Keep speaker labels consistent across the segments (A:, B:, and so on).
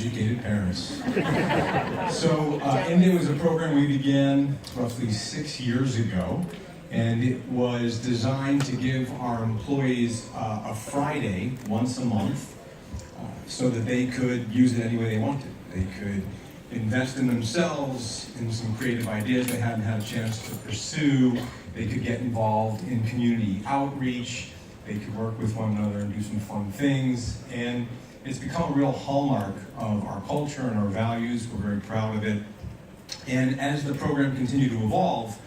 A: educated parents. So Inday was a program we began roughly 6 years ago, and it was designed to give our employees a Friday once a month so that they could use it any way they wanted. They could invest in themselves, in some creative ideas they hadn't had a chance to pursue. They could get involved in community outreach. They could work with one another and do some fun things. And it's become a real hallmark of our culture and our values. We're very proud of it. And as the program continued to evolve,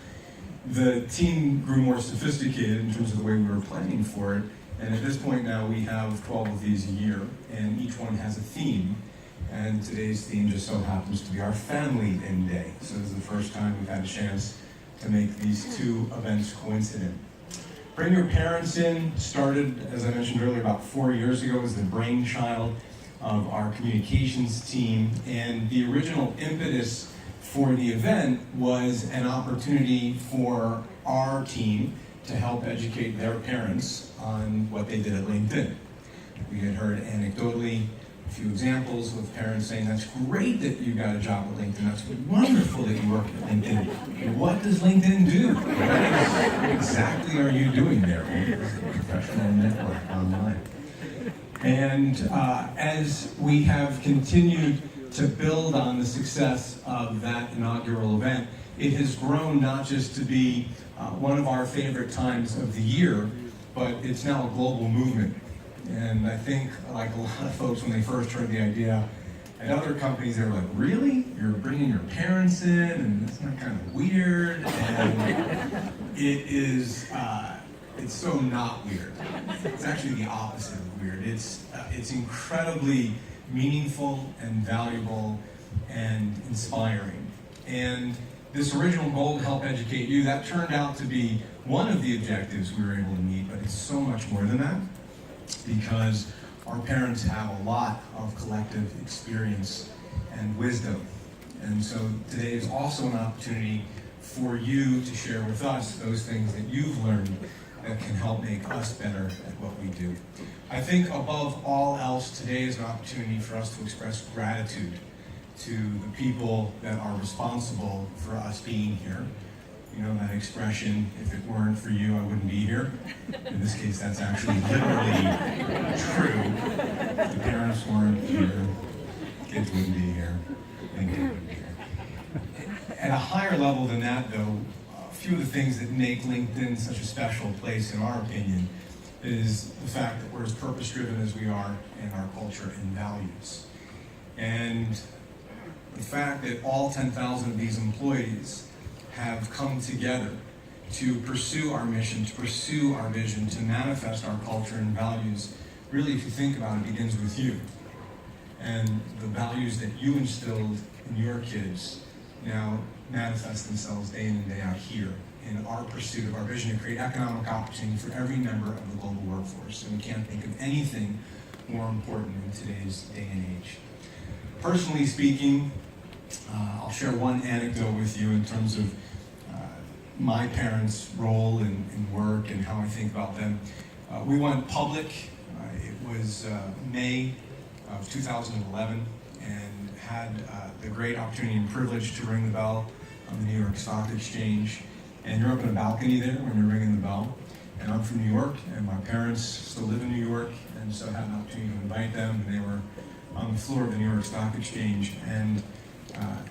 A: the team grew more sophisticated in terms of the way we were planning for it. And at this point now, we have 12 of these a year, and each one has a theme. And today's theme just so happens to be our family Day. So this is the first time we've had a chance to make these two events coincident. Bring Your Parents In started, as I mentioned earlier, about 4 years ago as the brainchild of our communications team. And the original impetus for the event was an opportunity for our team to help educate their parents on what they did at LinkedIn. We had heard anecdotally a few examples of parents saying, "That's great that you got a job at LinkedIn. That's wonderful that you work at LinkedIn. What does LinkedIn do? What exactly are you doing there?" It's a professional network online. And as we have continued to build on the success of that inaugural event, it has grown not just to be one of our favorite times of the year, but it's now a global movement. And I think, like a lot of folks, when they first heard the idea at other companies, they were like, "Really? You're bringing your parents in? And that's not kind of weird?" And it's so not weird. It's actually the opposite of weird. It's incredibly meaningful and valuable and inspiring. And this original goal to help educate you, that turned out to be one of the objectives we were able to meet, but it's so much more than that, because our parents have a lot of collective experience and wisdom. And so today is also an opportunity for you to share with us those things that you've learned that can help make us better at what we do. I think above all else, today is an opportunity for us to express gratitude to the people that are responsible for us being here. You know that expression, "If it weren't for you, I wouldn't be here." In this case, that's actually literally true. If the parents weren't here, kids wouldn't be here, LinkedIn wouldn't be here. At a higher level than that, though, a few of the things that make LinkedIn such a special place, in our opinion, is the fact that we're as purpose-driven as we are in our culture and values. And the fact that all 10,000 of these employees have come together to pursue our mission, to pursue our vision, to manifest our culture and values, really, if you think about it, begins with you. And the values that you instilled in your kids now manifest themselves day in and day out here in our pursuit of our vision to create economic opportunity for every member of the global workforce. And we can't think of anything more important in today's day and age. Personally speaking, I'll share one anecdote with you in terms of my parents' role in work and how I think about them. We went public. It was May of 2011, and had the great opportunity and privilege to ring the bell on the New York Stock Exchange. And you're up in a balcony there when you're ringing the bell. And I'm from New York, and my parents still live in New York, and so I had an opportunity to invite them, and they were on the floor of the New York Stock Exchange. And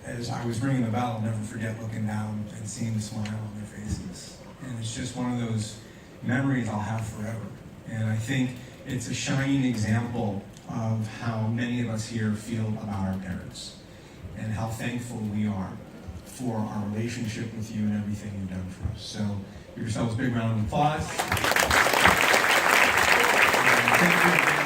A: as I was ringing the bell, I'll never forget looking down and seeing the smile on their faces. And it's just one of those memories I'll have forever. And I think it's a shining example of how many of us here feel about our parents, and how thankful we are for our relationship with you and everything you've done for us. So give yourselves a big round of applause. Thank you.